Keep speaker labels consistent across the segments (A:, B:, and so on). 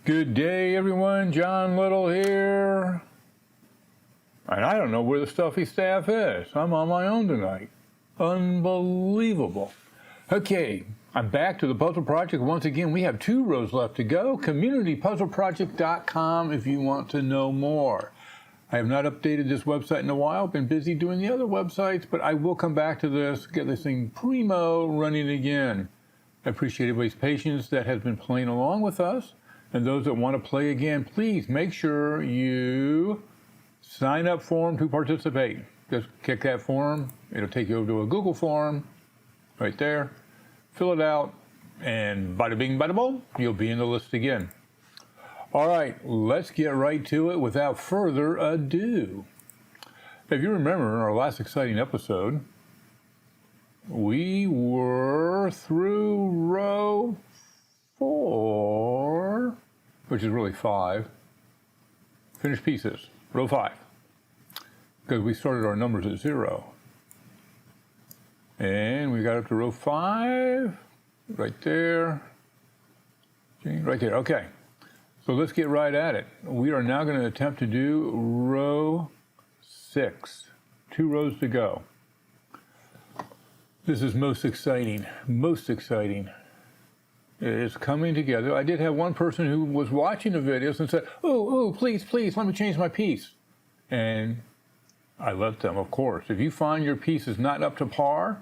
A: Good day, everyone. John Little here. And I don't know where the stuffy staff is. I'm on my own tonight. Unbelievable. Okay, I'm back to the puzzle project once again. We have 2 rows left to go. CommunityPuzzleProject.com if you want to know more. I have not updated this website in a while. Been busy doing the other websites, but I will come back to this, get this thing primo running again. I appreciate everybody's patience that has been playing along with us. And those that want to play again, please make sure you sign up form to participate. Just click that form. It'll take you over to a Google form right there. Fill it out, and bada bing, bada boom, you'll be in the list again. All right, let's get right to it without further ado. If you remember in our last exciting episode, we were through row 4, which is really 5. Finished pieces, row 5. Because we started our numbers at 0. And we got up to row 5, right there. Right there, okay. So let's get right at it. We are now going to attempt to do row 6. 2 rows to go. This is most exciting, most exciting. It's coming together. I did have one person who was watching the videos and said, oh, please, let me change my piece. And I let them, of course. If you find your piece is not up to par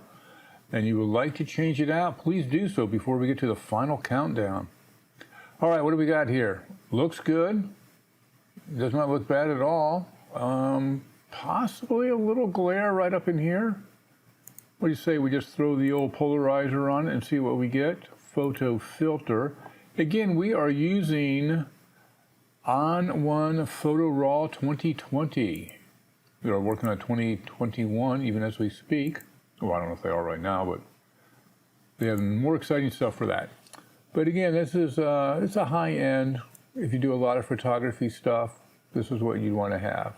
A: and you would like to change it out, please do so before we get to the final countdown. All right, what do we got here? Looks good. Does not look bad at all. Possibly a little glare right up in here. What do you say we just throw the old polarizer on it and see what we get? Photo filter. Again, we are using On1 Photo Raw 2020. We are working on 2021 even as we speak. Well, I don't know if they are right now, but they have more exciting stuff for that. But again, this is it's a high end. If you do a lot of photography stuff, this is what you'd want to have.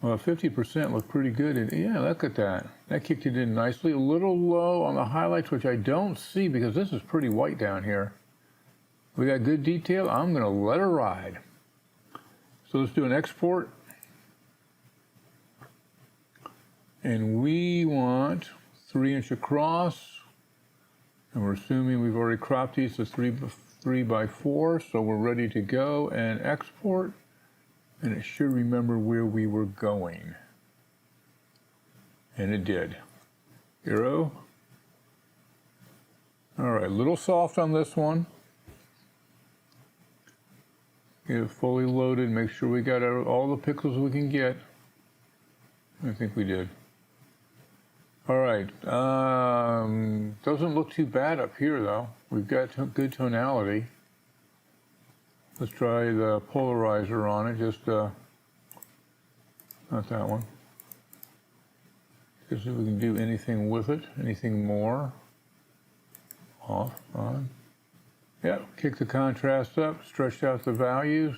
A: Well, 50% looked pretty good. And yeah, look at that. That kicked it in nicely. A little low on the highlights, which I don't see because this is pretty white down here. We got good detail. I'm going to let her ride. So let's do an export. And we want 3-inch across. And we're assuming we've already cropped these to 3 by 4. So we're ready to go and export. And it should remember where we were going. And it did. 0. All right, a little soft on this one. Get it fully loaded, make sure we got all the pixels we can get. I think we did. All right, doesn't look too bad up here though. We've got good tonality. Let's try the polarizer on it, just, not that one. Just see if we can do anything with it, anything more. Off, on. Yeah, kick the contrast up, stretch out the values.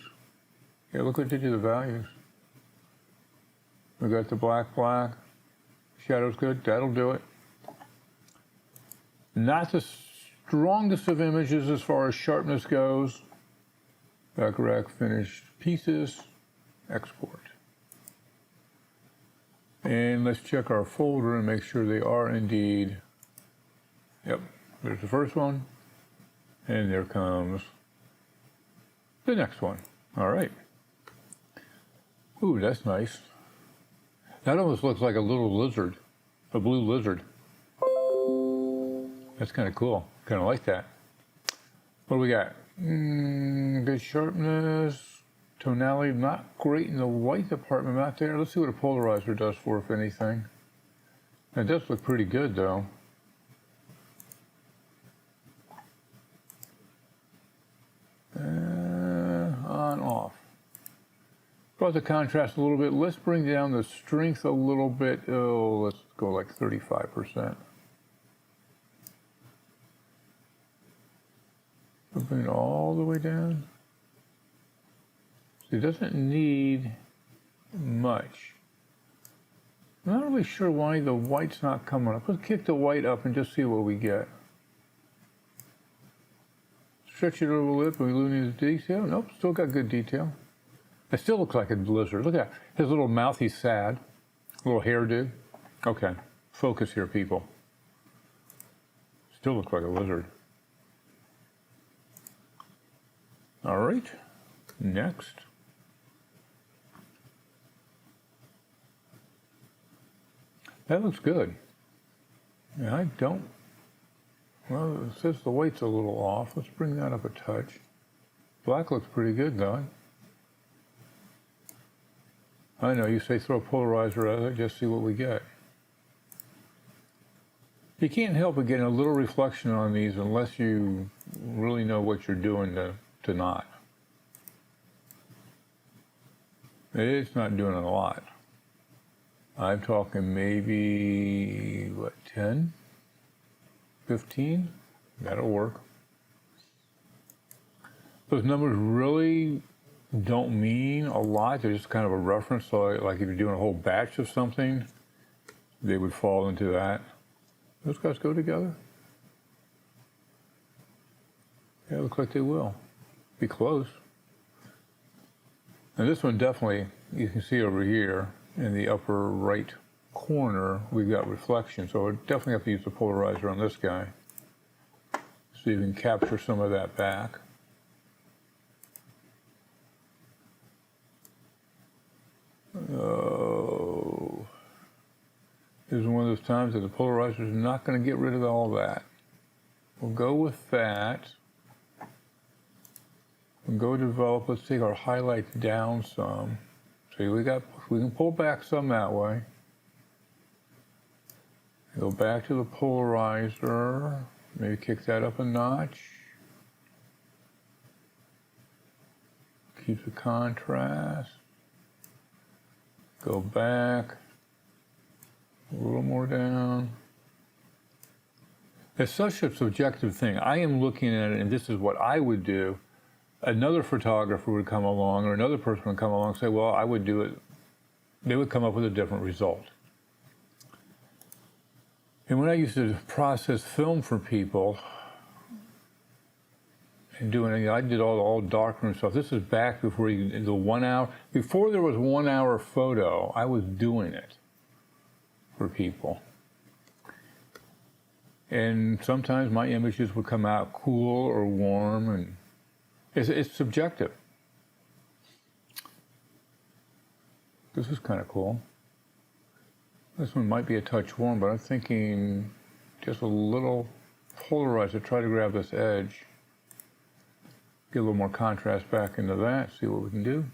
A: Yeah, look what did to the values. We got the black, shadow's good, that'll do it. Not the strongest of images as far as sharpness goes. Bacarak finished pieces, export. And let's check our folder and make sure they are indeed. Yep, there's the first one. And there comes the next one. All right. Ooh, that's nice. That almost looks like a little lizard, a blue lizard. That's kind of cool. Kind of like that. What do we got? Good sharpness, tonality, not great in the white department out there. Let's see what a polarizer does for, if anything. It does look pretty good though. On, off. Brought the contrast a little bit. Let's bring down the strength a little bit. Oh, let's go like 35%. Bring it all the way down. So it doesn't need much. I'm not really sure why the white's not coming up. Let's kick the white up and just see what we get. stretch it over the lip and we lose the detail. Nope, still got good detail. It still looks like a lizard. Look at his little mouth, he's sad. Little hairdo. Okay, focus here, people. Still looks like a lizard. All right, next. That looks good. Yeah, I don't. Well, it says the weight's a little off. Let's bring that up a touch. Black looks pretty good, though. I know, you say throw a polarizer at it, just see what we get. You can't help but getting a little reflection on these unless you really know what you're doing to not. It's not doing a lot. I'm talking maybe, what, 10? 15? That'll work. Those numbers really don't mean a lot. They're just kind of a reference. So like if you're doing a whole batch of something, they would fall into that. Those guys go together? Yeah, it looks like they will. Be close. And this one definitely, you can see over here in the upper right corner, we've got reflection. So we definitely have to use the polarizer on this guy. So you can capture some of that back. Oh, this is one of those times that the polarizer is not going to get rid of all that. We'll go with that. We'll go develop. Let's take our highlights down some. See, we can pull back some that way. Go back to the polarizer. Maybe kick that up a notch. Keep the contrast. Go back. A little more down. It's such a subjective thing. I am looking at it, and this is what I would do. Another photographer would come along, or another person would come along and say, well, I would do it. They would come up with a different result. And when I used to process film for people, and doing, I did all darkroom stuff. This is back before the 1 hour. Before there was 1 hour photo, I was doing it for people. And sometimes my images would come out cool or warm, and it's subjective. This is kind of cool. This one might be a touch warm, but I'm thinking just a little polarized to try to grab this edge. Get a little more contrast back into that, see what we can do.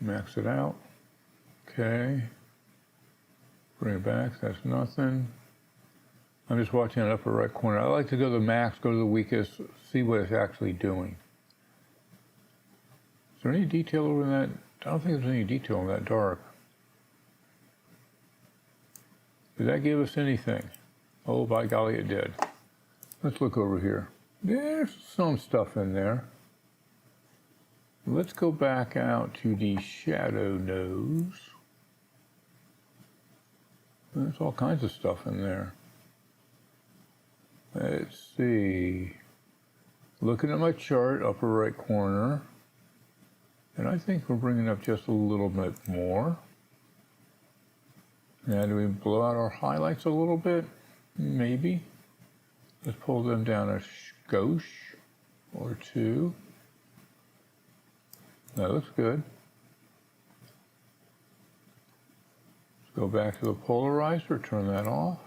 A: Max it out. Okay. Bring it back, that's nothing. I'm just watching the upper right corner. I like to go to the max, go to the weakest, see what it's actually doing. Is there any detail over that? I don't think there's any detail in that dark. Did that give us anything? Oh, by golly, it did. Let's look over here. There's some stuff in there. Let's go back out to the shadow nose. There's all kinds of stuff in there. Let's see. Looking at my chart, upper right corner. And I think we're bringing up just a little bit more. Now, do we blow out our highlights a little bit? Maybe. Let's pull them down a skosh or two. That looks good. Let's go back to the polarizer, turn that off.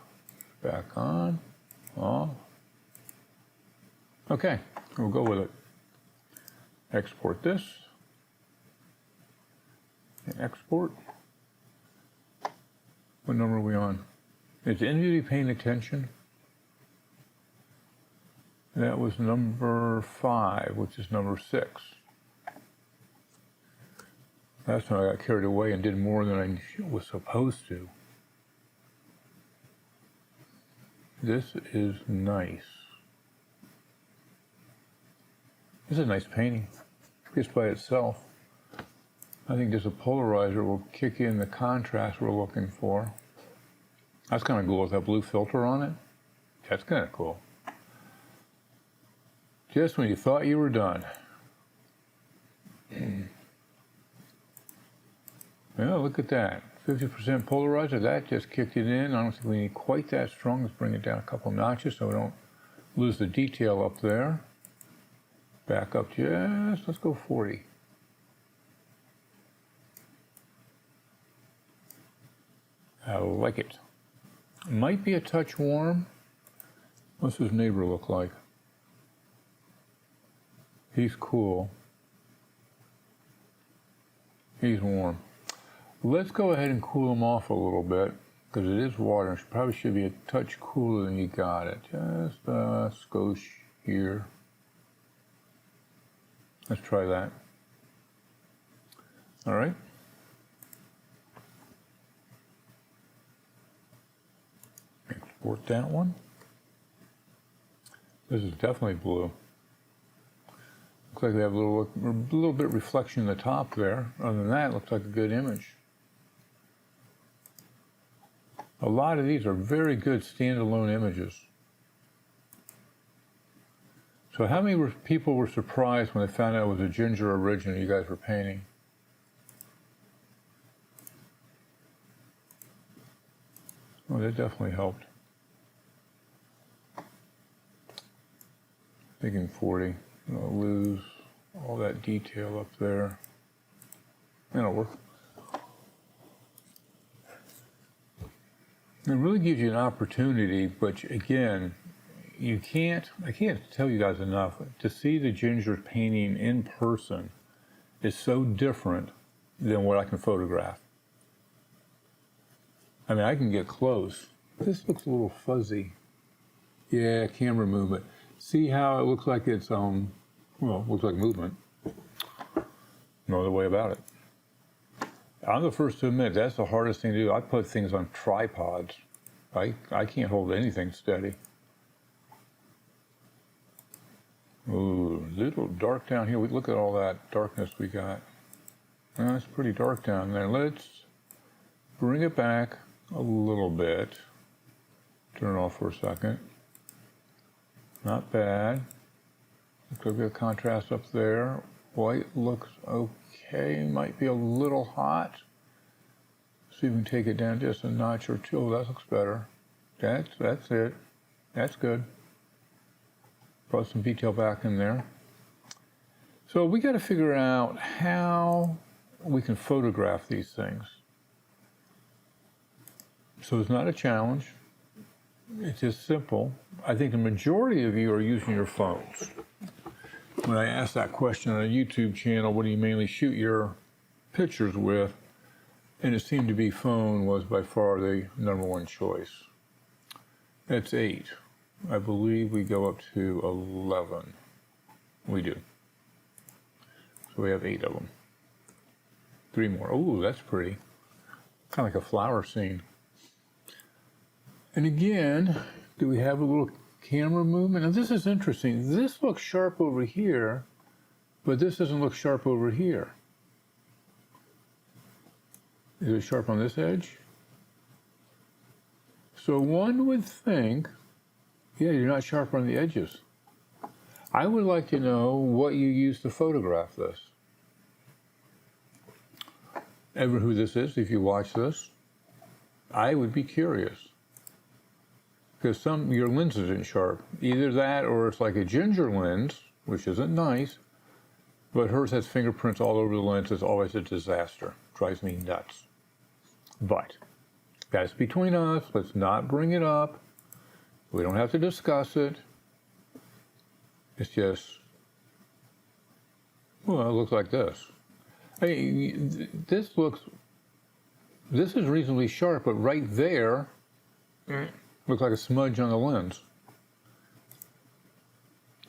A: Back on, off. Okay, we'll go with it. Export this. And export. What number are we on? Is anybody paying attention? That was number 5, which is number 6. Last time I got carried away and did more than I was supposed to. This is nice. This is a nice painting, just by itself. I think just a polarizer will kick in the contrast we're looking for. That's kind of cool with that blue filter on it. That's kind of cool. Just when you thought you were done. Well, look at that. 50% polarizer, that just kicked it in. I don't think we need quite that strong. Let's bring it down a couple notches so we don't lose the detail up there. Back up just, let's go 40. I like it. Might be a touch warm. What's his neighbor look like? He's cool. He's warm. Let's go ahead and cool him off a little bit because it is water. It probably should be a touch cooler than you got it. Just a skosh here. Let's try that. All right. Export that one. This is definitely blue. Looks like we have a little bit reflection in the top there. Other than that, it looks like a good image. A lot of these are very good standalone images. So how many people were surprised when they found out it was a ginger original you guys were painting? Oh, that definitely helped. Thinking 40. I'll lose all that detail up there. That'll work. It really gives you an opportunity, but again, I can't tell you guys enough, to see the ginger painting in person is so different than what I can photograph. I mean, I can get close. This looks a little fuzzy. Yeah, camera movement. See how it looks like it's, well, it looks like movement. No other way about it. I'm the first to admit that's the hardest thing to do. I put things on tripods. I can't hold anything steady. Ooh, a little dark down here. Look at all that darkness we got. Well, it's pretty dark down there. Let's bring it back a little bit. Turn it off for a second. Not bad. Looks like a bit of contrast up there. White looks okay. Might be a little hot. See if we can take it down just a notch or two. Oh, that looks better. That's it. That's good. Brought some detail back in there. So we got to figure out how we can photograph these things. So it's not a challenge. It's just simple. I think the majority of you are using your phones. When I asked that question on a YouTube channel, what do you mainly shoot your pictures with? And it seemed to be phone was by far the #1 choice. That's 8. I believe we go up to 11. We do. So we have 8 of them. 3 more. Oh, that's pretty. Kind of like a flower scene. And again, do we have a little camera movement? Now this is interesting. This looks sharp over here, but this doesn't look sharp over here. Is it sharp on this edge? So one would think, yeah, you're not sharp on the edges. I would like to know what you use to photograph this. Ever who this is, if you watch this, I would be curious. Because your lens isn't sharp. Either that or it's like a ginger lens, which isn't nice, but hers has fingerprints all over the lens. It's always a disaster. Drives me nuts. But that's between us. Let's not bring it up. We don't have to discuss it. It's just, well, it looks like this. I mean, this is reasonably sharp, but right there, looks like a smudge on the lens.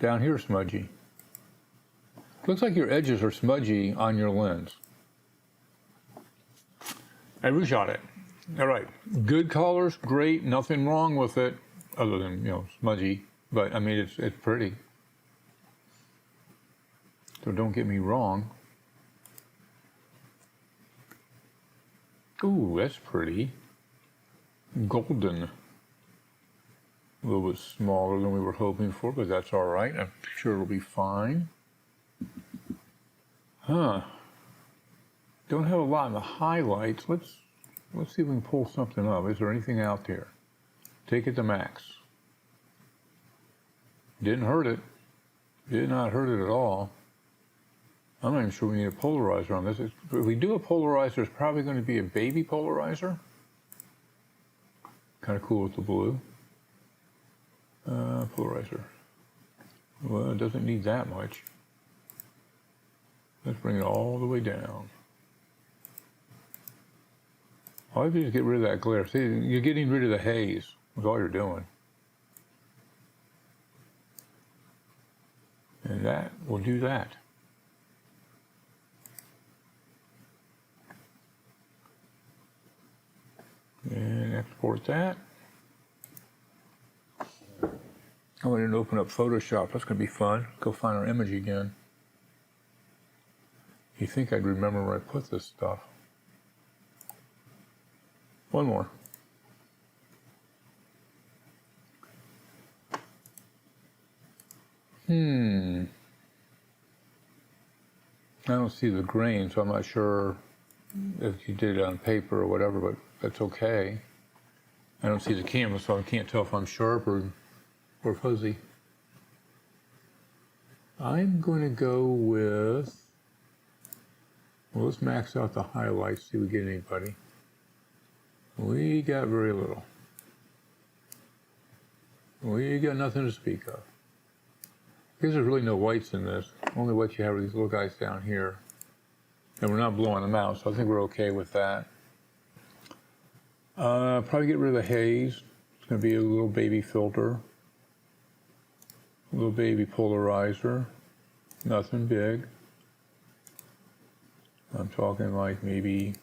A: Down here, smudgy. Looks like your edges are smudgy on your lens. I reshot it. All right, good colors, great, nothing wrong with it, other than, smudgy. But I mean, it's pretty. So don't get me wrong. Ooh, that's pretty. golden. A little bit smaller than we were hoping for, but that's all right. I'm sure it'll be fine. Huh. Don't have a lot in the highlights. Let's see if we can pull something up. Is there anything out there? Take it to max. Didn't hurt it. Did not hurt it at all. I'm not even sure we need a polarizer on this. If we do a polarizer, it's probably going to be a baby polarizer. Kind of cool with the blue. Polarizer. Well, it doesn't need that much. Let's bring it all the way down. All you have to do is get rid of that glare. See, you're getting rid of the haze. That's all you're doing. And that will do that. And export that. I want to open up Photoshop. That's going to be fun. Go find our image again. You think I'd remember where I put this stuff. One more. I don't see the grain, so I'm not sure if you did it on paper or whatever, but that's okay. I don't see the camera, so I can't tell if I'm sharp or fuzzy. I'm going to go with, well, let's max out the highlights, see if we get anybody. We got very little. We got nothing to speak of. Because there's really no whites in this. Only whites you have are these little guys down here. And we're not blowing them out, so I think we're okay with that. Probably get rid of the haze. It's going to be a little baby filter. A little baby polarizer. Nothing big. I'm talking like maybe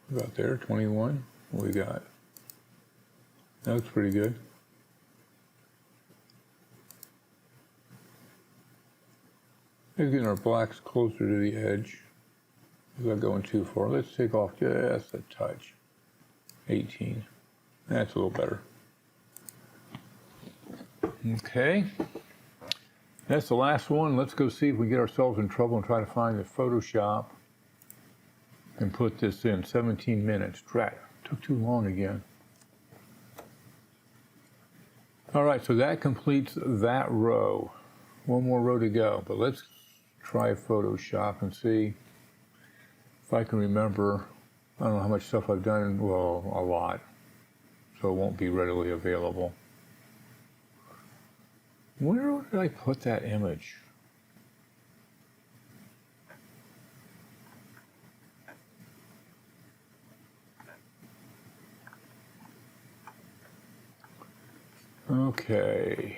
A: about there, 21. What we got? That looks pretty good. Maybe getting our blacks closer to the edge. Without going too far. Let's take off just a touch. 18. That's a little better. Okay. That's the last one. Let's go see if we get ourselves in trouble and try to find the Photoshop and put this in. 17 minutes. Drat. Took too long again. All right, so that completes that row. One more row to go, but let's try Photoshop and see if I can remember. I don't know how much stuff I've done. Well, a lot. So it won't be readily available. Where did I put that image? Okay.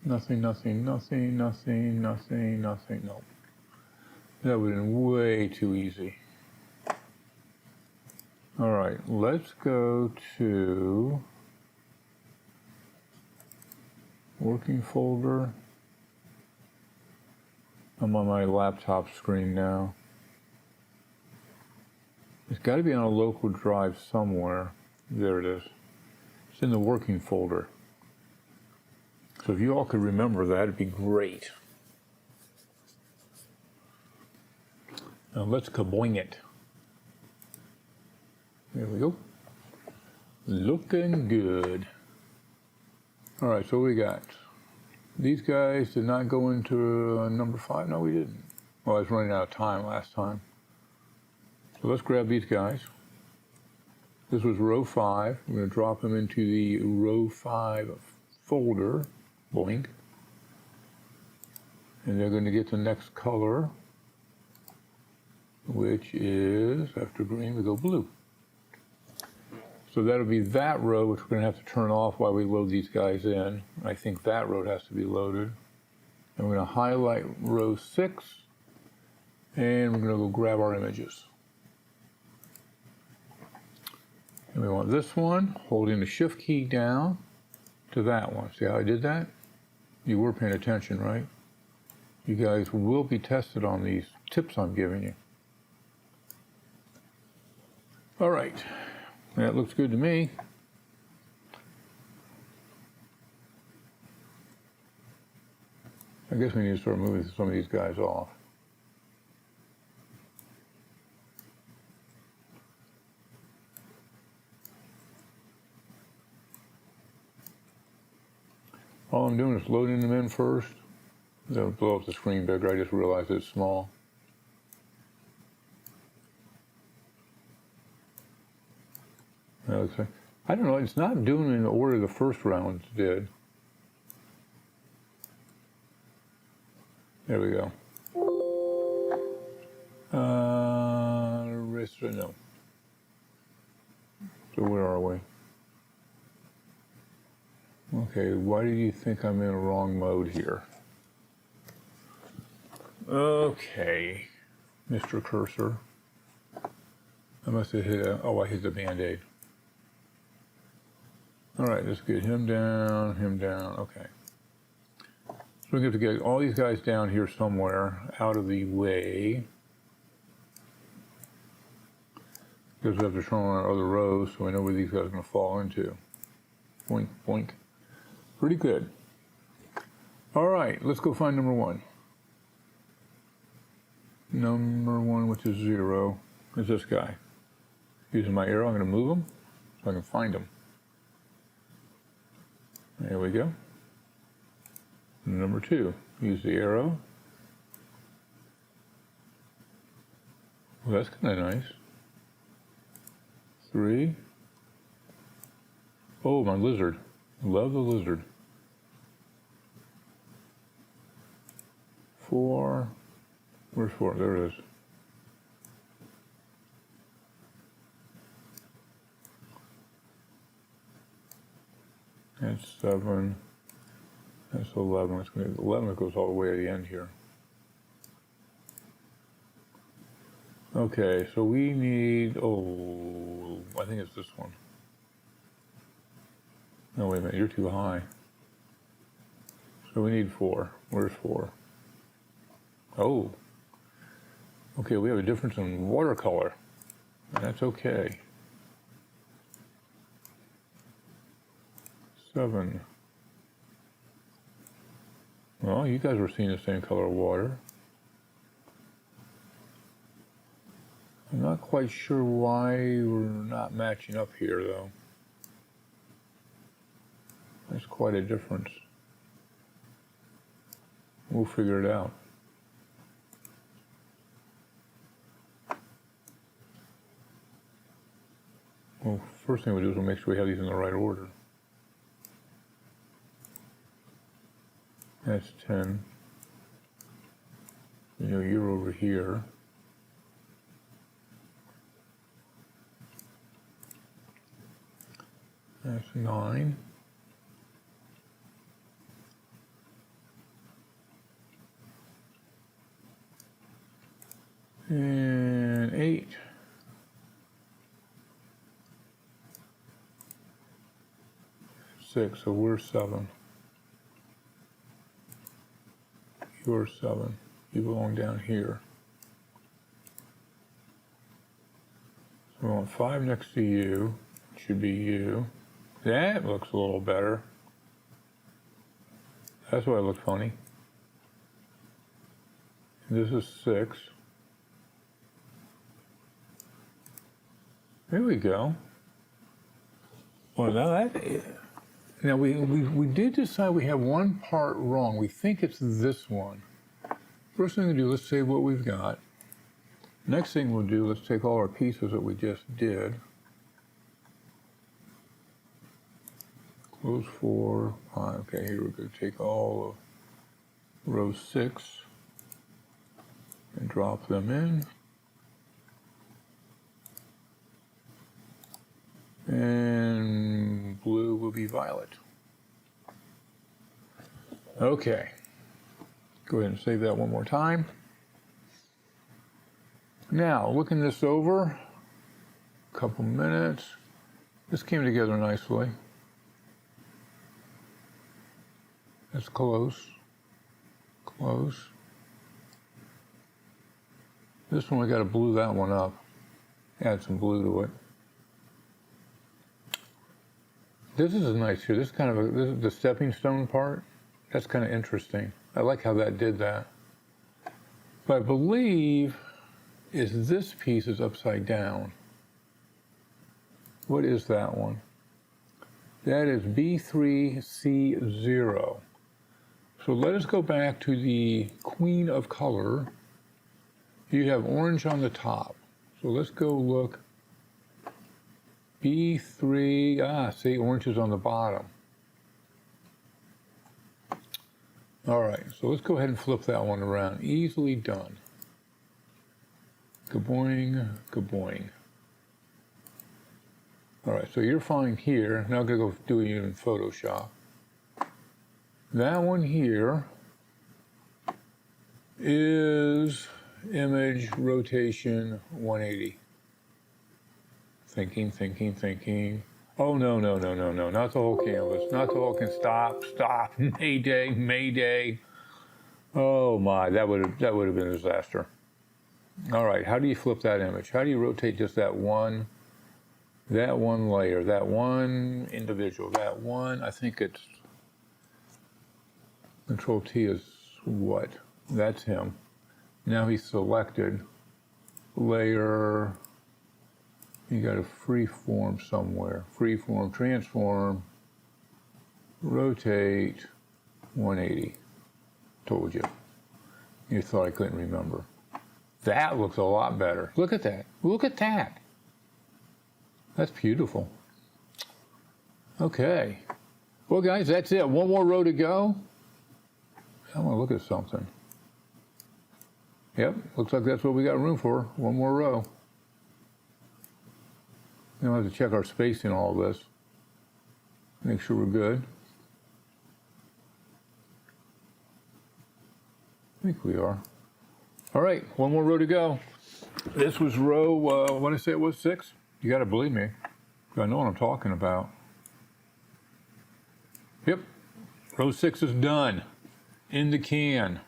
A: Nothing. Nope. That would have been way too easy. All right, let's go to working folder. I'm on my laptop screen now. It's got to be on a local drive somewhere. There it is. It's in the working folder. So if you all could remember that, it'd be great. Now let's kaboing it. There we go. Looking good. All right, so what we got? These guys did not go into number 5. No, we didn't. Well, I was running out of time last time. So let's grab these guys. This was row 5. We're going to drop them into the row 5 folder. Boink. And they're going to get the next color, which is, after green, we go blue. So that'll be that row, which we're going to have to turn off while we load these guys in. I think that row has to be loaded. And we're going to highlight row 6, and we're going to go grab our images. And we want this one, holding the shift key down to that one. See how I did that? You were paying attention, right? You guys will be tested on these tips I'm giving you. All right, that looks good to me. I guess we need to start moving some of these guys off. All I'm doing is loading them in first. That'll blow up the screen bigger. I just realized it's small. That looks like, I don't know, it's not doing it in the order the first round did. There we go. No. So where are we? Okay, why do you think I'm in a wrong mode here? Okay, Mr. Cursor. I must have hit I hit the Band-Aid. All right, let's get him down, okay. So we have to get all these guys down here somewhere, out of the way. Because we have to turn on our other rows so we know where these guys are going to fall into. Boink, boink. Pretty good. All right, let's go find number one. Number one, which is 0, is this guy. Using my arrow, I'm going to move him so I can find him. There we go. Number 2, use the arrow. Well, that's kind of nice. 3. Oh, my lizard. Love the lizard. 4. Where's 4? There it is. That's 7. That's 11. It's going to be 11. It goes all the way to the end here. Okay, so we need, oh, I think it's this one. No, wait a minute, you're too high. So we need 4. Where's 4? Oh. Okay, we have a difference in watercolor. That's okay. 7. Well, you guys were seeing the same color of water. I'm not quite sure why we're not matching up here, though. That's quite a difference. We'll figure it out. Well, first thing we'll do is we'll make sure we have these in the right order. That's 10. You know, you're over here. That's 9. And 8. So we're 7. You're 7. You belong down here. So we want 5 next to you. It should be you. That looks a little better. That's why it looked funny. This is 6. There we go. Well, now we did decide we have one part wrong. We think it's this one. First thing to do, let's save what we've got. Next thing we'll do, let's take all our pieces that we just did. Close 4, 5. Okay, here we're going to take all of row 6 and drop them in. And blue will be violet. Okay. Go ahead and save that one more time. Now, looking this over, a couple minutes. This came together nicely. That's close. Close. This one, we got to blue that one up. Add some blue to it. This is nice here. This is kind of this is the stepping stone part. That's kind of interesting. I like how that did that. But I believe is this piece is upside down. What is that one? That is B3C0. So let us go back to the Queen of Color. You have orange on the top. So let's go look. B3, see, orange is on the bottom. All right, so let's go ahead and flip that one around. Easily done. Kaboing, kaboing. All right, so you're fine here. Now I'm gonna go do it in Photoshop. That one here is image rotation 180. Thinking, thinking, thinking. Oh, no, no, no, no, no, not the whole canvas. Not the whole stop, stop, mayday, mayday. Oh my, that would have been a disaster. All right, how do you flip that image? How do you rotate just that one layer, that one individual, that one, I think it's, Control T is what? That's him. Now he's selected. Layer, you got a freeform somewhere. Freeform, transform, rotate, 180. Told you. You thought I couldn't remember. That looks a lot better. Look at that. Look at that. That's beautiful. Okay. Well, guys, that's it. One more row to go. I want to look at something. Yep, looks like that's what we got room for. One more row. We'll have to check our spacing in all this. Make sure we're good. I think we are. All right, one more row to go. This was row, what did I say it was, 6? You got to believe me. I know what I'm talking about. Yep, row 6 is done. In the can.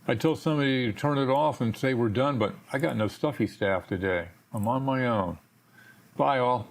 A: I told somebody to turn it off and say we're done, but I got no stuffy staff today. I'm on my own. Bye, all.